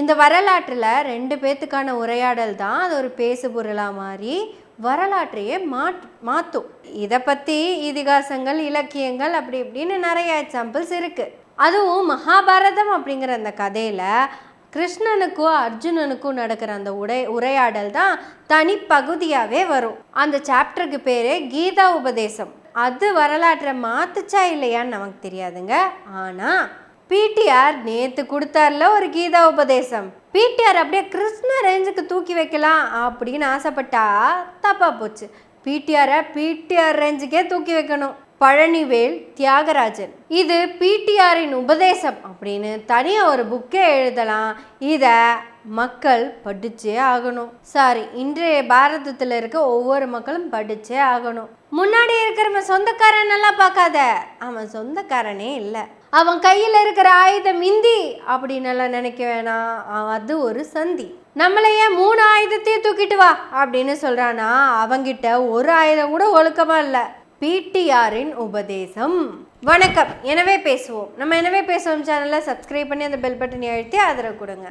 இந்த வரலாற்றில் 2 பேத்துக்கான உரையாடல் தான் அது ஒரு பேசு பொருளாக மாறி வரலாற்றையே மாற்றும். இதை பற்றி இதிகாசங்கள், இலக்கியங்கள் அப்படி இப்படின்னு நிறைய எக்ஸாம்பிள்ஸ் இருக்குது. அதுவும் மகாபாரதம் அப்படிங்கிற அந்த கதையில் கிருஷ்ணனுக்கும் அர்ஜுனனுக்கும் நடக்கிற அந்த உரையாடல் தான் தனிப்பகுதியாகவே வரும். அந்த சாப்டருக்கு பேர் கீதா உபதேசம். அது வரலாற்றை மாற்றுச்சா இல்லையான்னு நமக்கு தெரியாதுங்க. ஆனால் பிடிஆர் நேற்று கொடுத்தார்ல ஒரு கீதா உபதேசம். பிடிஆர் அப்படியே கிருஷ்ண ரேஞ்சுக்கு தூக்கி வைக்கலாம் அப்படின்னு ஆசைப்பட்டா தப்பா போச்சு. பிடிஆர் ரேஞ்சுக்கே தூக்கி வைக்கணும். பழனிவேல் தியாகராஜன் இது பிடிஆரின் உபதேசம் அப்படின்னு தனியாக ஒரு புக்கே எழுதலாம். இதை மக்கள் படிச்சே ஆகணும். இன்றைய பாரதத்தில் இருக்க ஒவ்வொரு மக்களும் படிச்சே ஆகணும். முன்னாடி இருக்கிறவன் சொந்தக்காரன் நல்லா பார்க்காத, அவன் சொந்தக்காரனே இல்லை. அவன் கையில் இருக்கிற ஆயுதம் இந்தி அப்படின்னு எல்லாம் நினைக்க வேணாம், அது ஒரு சந்தி. நம்மளையே 3 ஆயுதத்தையும் தூக்கிட்டு வா அப்படின்னு சொல்றானா, அவங்கிட்ட ஒரு ஆயுதம் கூட ஒழுக்கமா இல்லை. பிடிஆரின் உபதேசம். வணக்கம், எனவே பேசுவோம். நம்ம எனவே பேசுவோம் சேனலை சப்ஸ்கிரைப் பண்ணி அந்த பெல் பட்டனை அழுத்தி ஆதரவு கொடுங்க.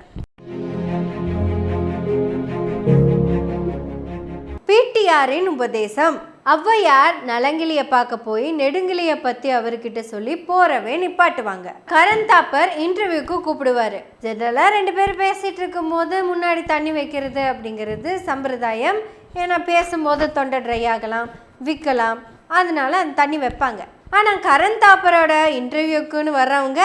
பிடிஆரின் உபதேசம். ஔவையார் நலங்கிலியை பார்க்க போய் நெடுங்கிலியை பற்றி அவர்கிட்ட சொல்லி போறவே நிப்பாட்டுவாங்க. கரந்தாப்பர் இன்டர்வியூக்கு கூப்பிடுவாரு. ஜெனரலாக 2 பேர் பேசிட்டு இருக்கும் போது முன்னாடி தண்ணி வைக்கிறது அப்படிங்கிறது சம்பிரதாயம். ஏன்னா பேசும்போது தொண்டை ட்ரை ஆகலாம், விற்கலாம், அதனால அந்த தண்ணி வைப்பாங்க. ஆனால் கரந்தாப்பரோட இன்டர்வியூக்குன்னு வர்றவங்க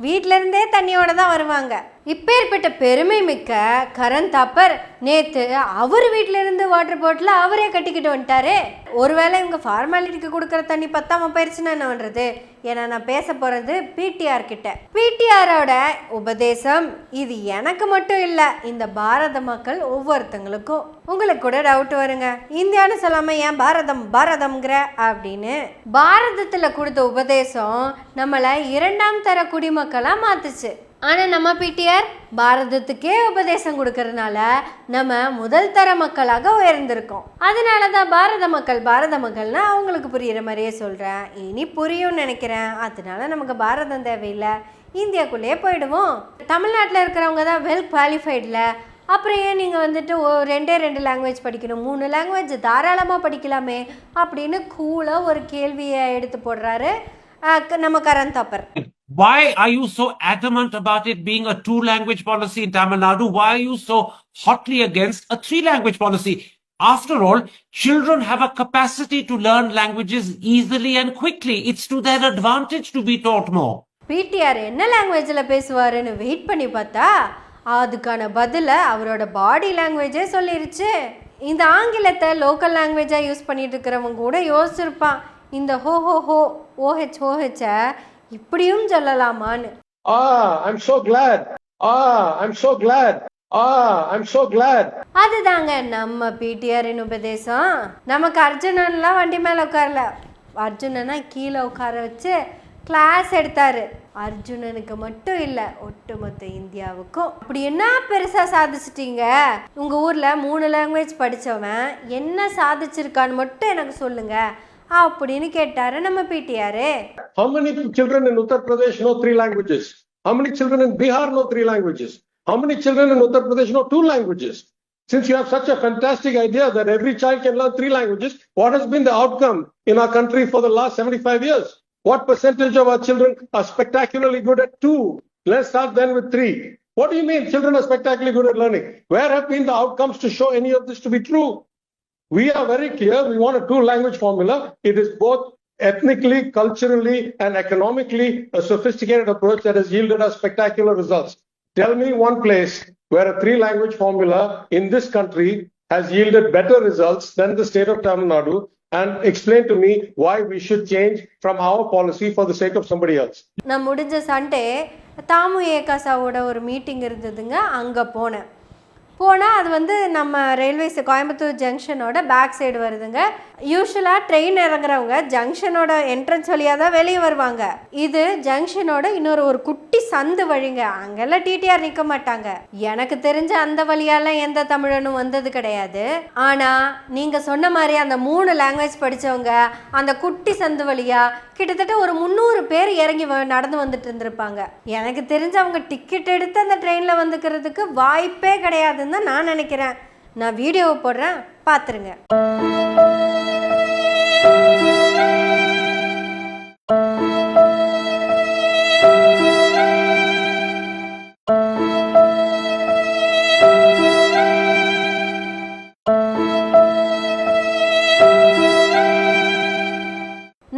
வீட்டிலேருந்தே தண்ணியோட தான் வருவாங்க. இப்பேற்பட்ட பெருமை மிக்க கரந்தாப்பர் நேற்று அவர் வீட்டிலேருந்து வாட்டர் பாட்டில் அவரே கட்டிக்கிட்டு வந்துட்டாரு. ஒருவேளை இவங்க ஃபார்மாலிட்டிக்கு கொடுக்குற தண்ணி பத்தாம போயிடுச்சுன்னா என்ன பண்ணுறது? ஏன்னா நான் பேச போகிறது பிடிஆர் கிட்ட. பிடிஆரோட உபதேசம் இது எனக்கு மட்டும் இல்லை, இந்த பாரத மக்கள் ஒவ்வொருத்தங்களுக்கும். உங்களுக்கு கூட டவுட் வருங்க, இந்தியான்னு சொல்லாமல் ஏன் பாரதம்ங்கிற அப்படின்னு. பாரதத்தில் கொடுத்த உபதேசம் நம்மளை 2ஆம் தர குடிமக்களாக மாற்றுச்சு. ஆனால் நம்ம பிடிஆர் பாரதத்துக்கே உபதேசம் கொடுக்கறதுனால நம்ம முதல் தர மக்களாக உயர்ந்திருக்கோம். அதனால தான் பாரத மக்கள்னா அவங்களுக்கு புரிகிற மாதிரியே சொல்கிறேன். இனி புரியும்னு நினைக்கிறேன். அதனால நமக்கு பாரதம் தேவையில்லை, இந்தியாக்குள்ளேயே போயிடுவோம். தமிழ்நாட்டில் இருக்கிறவங்க தான் வெல் குவாலிஃபைடில். அப்புறம் ஏன் நீங்கள் வந்துட்டு 2 லாங்குவேஜ் படிக்கணும், 3 லாங்குவேஜ் தாராளமாக படிக்கலாமே அப்படின்னு கூலாக ஒரு கேள்வியை எடுத்து போடுறாரு நம்ம கரந்தாப்பர். Why are you so adamant about it being a 2-language policy in Tamil Nadu? Why are you so hotly against a 3-language policy? After all, children have a capacity to learn languages easily and quickly. It's to their advantage to be taught more. PTR என்ன லாங்குவேஜில் பேசுவாருன்னு wait பண்ணி பார்த்தா அதுக்கான பதில அவரோட பாடி லாங்குவேஜே சொல்லிருச்சு. இந்த ஆங்கிலத்தை local லாங்குவேஜாக use பண்ணிட்டு இருக்கிறவங்க கூட யோசிச்சிருப்பான், இந்த ஹோ ஓஹெச் இப்படியும் சொல்லலாமான்னு. அதுதாங்க நம்ம பிடிஆரின் உபதேசம். நமக்கு அர்ஜுனன்லாம் வண்டி மேல உட்காரல, அர்ஜுனனா கீழே உட்கார வச்சு கிளாஸ் எடுத்தாரு. அர்ஜுனனுக்கு மட்டும் இல்லை, ஒட்டுமொத்த இந்தியாவுக்கும். அப்படி என்ன பெருசா சாதிச்சிட்டீங்க? உங்க ஊர்ல 3 லாங்குவேஜ் படிச்சவன் என்ன சாதிச்சிருக்கான்னு மட்டும் எனக்கு சொல்லுங்க அப்படின்னு கேட்டாரு நம்ம PTR. How many children in Uttar Pradesh know 3 languages? How many children in Bihar know 3 languages? How many children in Uttar Pradesh know 2 languages? Since you have such a fantastic idea that every child can learn 3 languages, what has been the outcome in our country for the last 75 years? What percentage of our children are spectacularly good at 2? Let's start then with 3. What do you mean children are spectacularly good at learning? Where have been the outcomes to show any of this to be true? We are very clear. We want a 2-language formula. It is both ethnically, culturally, and economically a sophisticated approach that has yielded us spectacular results. Tell me one place where a 3-language formula in this country has yielded better results than the state of Tamil Nadu, and explain to me why we should change from our policy for the sake of somebody else. நான் முடிஞ்ச Sunday Damu ஏகாசாவோட ஒரு meeting இருந்ததுங்க. அங்கே போனால் அது நம்ம railways Coimbatore ஜங்ஷனோட back side வருதுங்க. யூஸ்வலாக ட்ரெயின் இறங்குறவங்க ஜங்ஷனோட என்ட்ரன்ஸ் வழியாக தான் வெளியே வருவாங்க. இது ஜங்ஷனோட ஒரு குட்டி சந்து வழிங்க. அங்கெல்லாம் டிடிஆர் நிற்க மாட்டாங்க. எனக்கு தெரிஞ்ச அந்த வழியாலாம் எந்த தமிழனும் வந்தது கிடையாது. ஆனால் நீங்கள் சொன்ன மாதிரி அந்த 3 லாங்குவேஜ் படித்தவங்க அந்த குட்டி சந்து வழியாக கிட்டத்தட்ட ஒரு 300 பேர் இறங்கி நடந்து வந்துட்டு இருந்திருப்பாங்க. எனக்கு தெரிஞ்ச அவங்க டிக்கெட் எடுத்து அந்த ட்ரெயினில் வந்துக்கிறதுக்கு வாய்ப்பே கிடையாதுன்னு தான் நான் நினைக்கிறேன். நான் வீடியோவை போடுறேன், பார்த்துருங்க.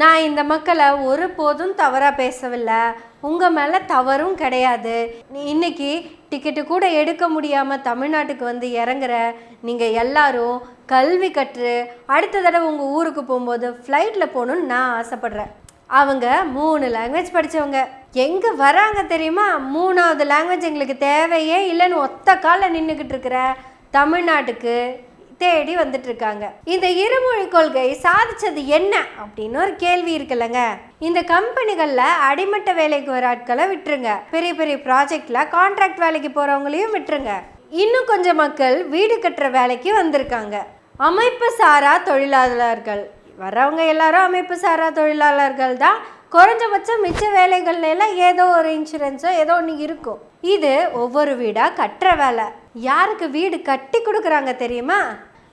நான் இந்த மக்களை ஒருபோதும் தவறாக பேசவில்லை. உங்கள் மேலே தவறும் கிடையாது. இன்னைக்கு டிக்கெட்டு கூட எடுக்க முடியாமல் தமிழ்நாட்டுக்கு வந்து இறங்குற நீங்கள் எல்லாரும் கல்வி கற்று அடுத்த தடவை உங்கள் ஊருக்கு போகும்போது ஃப்ளைட்டில் போகணுன்னு நான் ஆசைப்பட்றேன். அவங்க 3 லாங்குவேஜ் படித்தவங்க எங்கே வராங்க தெரியுமா? 3வது லாங்குவேஜ் எங்களுக்கு தேவையே இல்லைன்னு ஒத்த காலில் நின்றுக்கிட்டு இருக்கிற தமிழ்நாட்டுக்கு தேடி வந்துட்டு இருக்காங்க. இந்த இருமொழி கொள்கை சாதிச்சது என்ன அப்படின்னு ஒரு கேள்வி இருக்குல்லங்க. இந்த கம்பெனிகள்ல அடிமட்ட வேலைக்கு வர ஆட்களை விட்டுருங்க, பெரிய பெரிய ப்ராஜெக்ட்ல கான்ட்ராக்ட் வேலைக்கு போறவங்களையும் விட்டுருங்க. இன்னும் கொஞ்சம் மக்கள் வீடு கட்டுற வேலைக்கு வந்திருக்காங்க. அமைப்பு சாரா தொழிலாளர்கள் வர்றவங்க எல்லாரும் அமைப்பு சாரா தொழிலாளர்கள் தான். குறைஞ்சபட்சம் மிச்ச வேலைகள்ல எல்லாம் ஏதோ ஒரு இன்சூரன்ஸோ ஏதோ ஒன்று இருக்கும். இது ஒவ்வொரு வீடாக கட்டுற வேலை. யாருக்கு வீடு கட்டி கொடுக்குறாங்க தெரியுமா?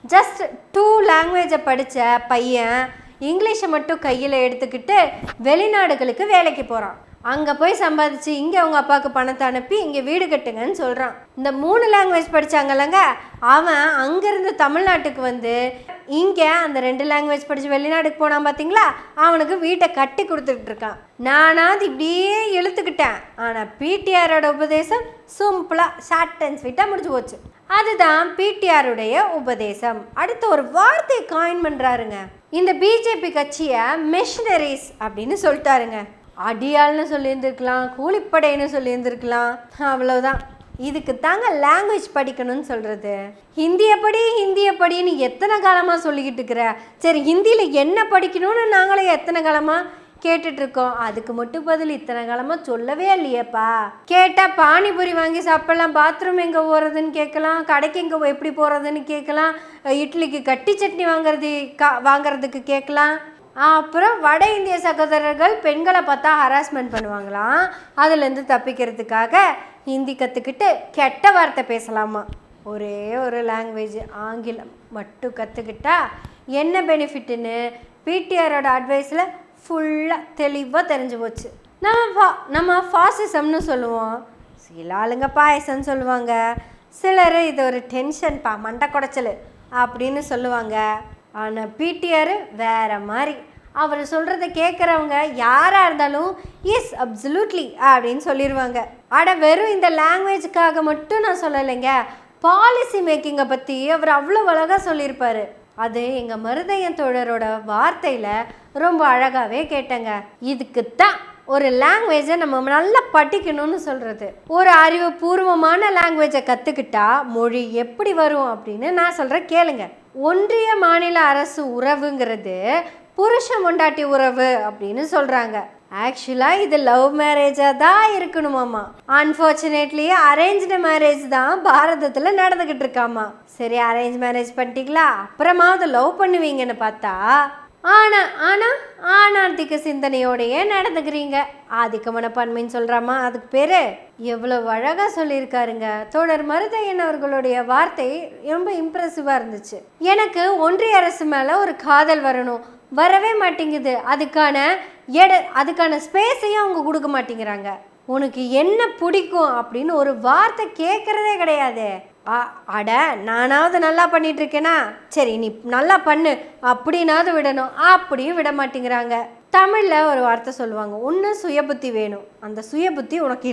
ஜஸ்ட் 2 லாங்குவேஜை படித்த பையன் இங்கிலீஷை மட்டும் கையில் எடுத்துக்கிட்டு வெளிநாடுகளுக்கு வேலைக்கு போகிறான். அங்கே போய் சம்பாதிச்சு இங்கே அவங்க அப்பாவுக்கு பணத்தை அனுப்பி இங்கே வீடு கட்டுங்கன்னு சொல்கிறான். இந்த 3 லாங்குவேஜ் படித்தாங்கல்லங்க, அவன் அங்கேருந்து தமிழ்நாட்டுக்கு வந்து இங்கே அந்த 2 லாங்குவேஜ் படித்து வெளிநாட்டுக்கு போனான் பார்த்தீங்களா, அவனுக்கு வீட்டை கட்டி கொடுத்துட்டு இருக்கான். நானாவது இப்படியே இழுத்துக்கிட்டேன். ஆனால் பிடிஆரோட உபதேசம் சிம்பிளாக ஷார்ட் அண்ட் ஸ்வீட்டாக முடிச்சு போச்சு. அதுதான் பிடிஆருடைய உபதேசம். அடுத்த ஒரு வார்த்தையை காயின் பண்ணுறாருங்க. இந்த பிஜேபி கட்சியை மிஷனரிஸ் அப்படின்னு சொல்லிட்டாருங்க. அடியாள்னு சொல்லியிருந்துருக்கலாம், கூலிப்படைன்னு சொல்லியிருந்துருக்கலாம், அவ்வளோதான். இதுக்கு தாங்க லாங்குவேஜ் படிக்கணும்னு சொல்கிறது. ஹிந்தியை படின்னு எத்தனை காலமாக சொல்லிக்கிட்டு இருக்கிற? சரி, ஹிந்தியில் என்ன படிக்கணும்னு நாங்களே எத்தனை காலமாக கேட்டுட்ருக்கோம். அதுக்கு மட்டும் பதில் இத்தனை காலமாக சொல்லவே இல்லையேப்பா. கேட்டால் பானிபூரி வாங்கி சாப்பிடலாம், பாத்ரூம் எங்கே போகிறதுன்னு கேட்கலாம், கடைக்கு எங்கே எப்படி போகிறதுன்னு கேட்கலாம், இட்லிக்கு கட்டி சட்னி வாங்குறதுக்கு கேட்கலாம். அப்புறம் வட இந்திய சகோதரர்கள் பெண்களை பார்த்தா ஹராஸ்மெண்ட் பண்ணுவாங்களாம். அதுலேருந்து தப்பிக்கிறதுக்காக ஹிந்தி கற்றுக்கிட்டு கெட்ட வார்த்தை பேசலாமா. ஒரே ஒரு லாங்குவேஜ் ஆங்கிலம் மட்டும் கற்றுக்கிட்டா என்ன பெனிஃபிட்டுன்னு பிடிஆரோட அட்வைஸில் ஃபுல்லாக தெளிவாக தெரிஞ்சு போச்சு. நம்ம ஃபாசிசம்னு சொல்லுவோம், சில ஆளுங்க பாயசம்னு சொல்லுவாங்க, சிலர் இது ஒரு டென்ஷன்ப்பா மண்டை குடைச்சல் அப்படின்னு சொல்லுவாங்க. ஆனால் பிடிஆர் வேற மாதிரி. அவர் சொல்கிறத கேட்குறவங்க யாராக இருந்தாலும் எஸ் அப்சல்யூட்லி அப்படின்னு சொல்லிடுவாங்க. வெறும் இந்த லாங்குவேஜுக்காக மட்டும் நான் சொல்லலைங்க, பாலிசி மேக்கிங்கை பற்றி அவர் அவ்வளோ அழகாக சொல்லியிருப்பார். அது எங்கள் மருதையன் தோழரோட வார்த்தையில் ரொம்ப அழகாகவே கேட்டேங்க. இதுக்குத்தான் ஒரு லாங்குவேஜை நம்ம நல்லா படிக்கணும்னு சொல்கிறது. ஒரு அறிவுபூர்வமான லாங்குவேஜை கற்றுக்கிட்டா மொழி எப்படி வரும் அப்படின்னு நான் சொல்கிறேன், கேளுங்க. ஒன்றிய மாநில அரசு உறவுங்கிறது புருஷ பொண்டாட்டி உறவு அப்படின்னு சொல்கிறாங்க. ஆக்சுவலாக இது லவ் மேரேஜாக தான் இருக்கணுமாம்மா. அன்ஃபார்ச்சுனேட்லி அரேஞ்ச்டு மேரேஜ் தான் பாரதத்தில் நடந்துக்கிட்டு இருக்காமா. சரி, அரேஞ்ச் மேரேஜ் பண்ணிட்டீங்களா, அப்புறமாவது லவ் பண்ணுவீங்கன்னு பார்த்தா ஆணாதிக்க சிந்தனையோடையே நடந்துக்கிறீங்க. ஆதிக்க மனப்பான்மைன்னு சொல்கிறாமா, அதுக்கு பேர். எவ்வளவு அழகாக சொல்லியிருக்காருங்க தோழர் மருதையன் அவர்களுடைய வார்த்தை. ரொம்ப இம்ப்ரெசிவாக இருந்துச்சு. எனக்கு ஒன்றிய அரசு மேலே ஒரு காதல் வரவே மாட்டேங்குது. அதுக்கான ஸ்பேஸையும் அவங்க கொடுக்க மாட்டேங்கிறாங்க. உனக்கு என்ன பிடிக்கும் அப்படின்னு ஒரு வார்த்தை கேட்குறதே கிடையாது. நானாவது நல்லா பண்ணிட்டு இருக்கேனா, சரி நீ நல்லா பண்ணு அப்படின்னாவது விடணும், அப்படியும் விட மாட்டேங்கிறாங்க. தமிழில் ஒரு வார்த்தை சொல்லுவாங்க, ஒன்று சுய புத்தி வேணும், அந்த சுய புத்தி உனக்கு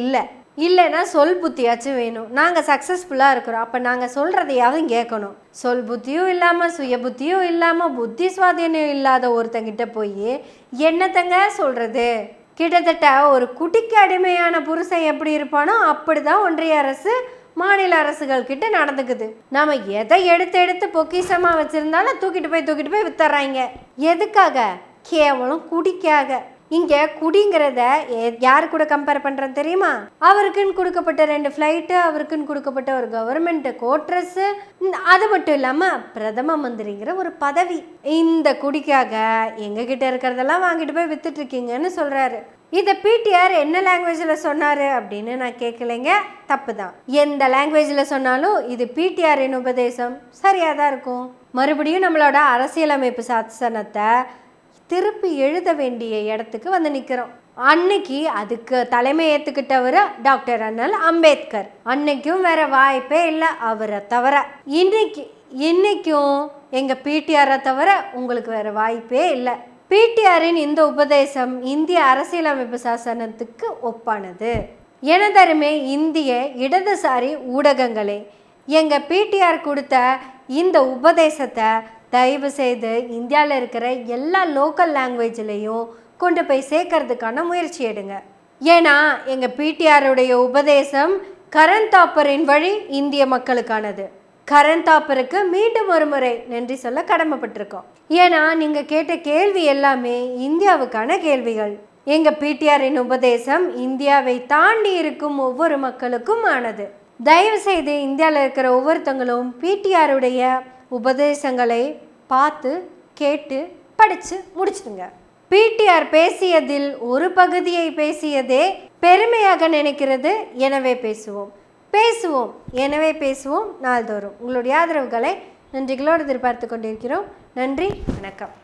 இல்லைன்னா சொல் புத்தியாச்சும் வேணும். நாங்கள் சக்ஸஸ்ஃபுல்லாக இருக்கிறோம், அப்போ நாங்கள் சொல்கிறதையாவது கேட்கணும். சொல் புத்தியும் இல்லாமல் சுய புத்தியும் இல்லாமல் புத்தி சுவாதீனம் இல்லாத ஒருத்தங்கிட்ட போய் என்னத்தங்க சொல்கிறது? கிட்டத்தட்ட ஒரு குட்டிக்கு அடிமையான புருஷன் எப்படி இருப்பானோ அப்படி தான் ஒன்றிய அரசு மாநில அரசுகள் கிட்ட நடந்துக்குது. நாம எதை எடுத்து பொக்கிஷமா வச்சிருந்தாலும் தூக்கிட்டு போய் வித்துறாங்க. எதுக்காக? கேவலம் குடிக்காக. இங்க குடிங்கிறத யாரு கூட கம்பேர் பண்றேன் தெரியுமா? அவருக்குன்னு கொடுக்கப்பட்ட 2 ஃப்ளைட்டு, அவருக்குன்னு கொடுக்கப்பட்ட ஒரு கவர்மெண்ட் கோட்ரஸ், அது மட்டும் இல்லாம பிரதம மந்திரிங்கிற ஒரு பதவி. இந்த குடிக்காக எங்க கிட்ட இருக்கிறதெல்லாம் வாங்கிட்டு போய் வித்துட்டு இருக்கீங்கன்னு சொல்றாரு. இதை பிடிஆர் என்ன லாங்குவேஜில் சொன்னார் அப்படின்னு நான் கேட்கலைங்க, தப்பு தான். எந்த லாங்குவேஜில் சொன்னாலும் இது பிடிஆரின் உபதேசம் சரியாக தான் இருக்கும். மறுபடியும் நம்மளோட அரசியலமைப்பு சாசனத்தை திருப்பி எழுத வேண்டிய இடத்துக்கு வந்து நிற்கிறோம். அன்னைக்கு அதுக்கு தலைமை ஏற்றுக்கிட்டவர் டாக்டர் அண்ணல் அம்பேத்கர். அன்னைக்கும் வேற வாய்ப்பே இல்லை அவரை தவிர. இன்னைக்கும் எங்கள் பிடிஆரை தவிர உங்களுக்கு வேற வாய்ப்பே இல்லை. பிடிஆரின் இந்த உபதேசம் இந்திய அரசியலமைப்பு சாசனத்துக்கு ஒப்பானது. எனதருமே இந்திய இடதுசாரி ஊடகங்களே, எங்கள் பிடிஆர் கொடுத்த இந்த உபதேசத்தை தயவு செய்து இந்தியாவில் இருக்கிற எல்லா லோக்கல் லாங்குவேஜ்லேயும் கொண்டு போய் சேர்க்கறதுக்கான முயற்சி எடுங்க. ஏன்னா எங்கள் பிடிஆருடைய உபதேசம் கரண் தாப்பரின் வழி இந்திய மக்களுக்கானது. கரண் தாப்பருக்கு மீண்டும் ஒரு முறை நன்றி சொல்ல கடமைப்பட்டிருக்கோம். ஏன்னா நீங்கள் கேட்ட கேள்வி எல்லாமே இந்தியாவுக்கான கேள்விகள். எங்கள் பிடிஆரின் உபதேசம் இந்தியாவை தாண்டி இருக்கும் ஒவ்வொரு மக்களுக்கும் ஆனது. தயவு செய்து இந்தியாவில் இருக்கிற ஒவ்வொருத்தங்களும் பிடிஆருடைய உபதேசங்களை பார்த்து கேட்டு படித்து முடிச்சுடுங்க. பிடிஆர் பேசியதில் ஒரு பகுதியை பேசியதே பெருமையாக நினைக்கிறது. எனவே பேசுவோம் நாள்தோறும். உங்களுடைய ஆதரவுகளை நன்றிகளோடு எதிர்பார்த்து கொண்டிருக்கிறோம். நன்றி, வணக்கம்.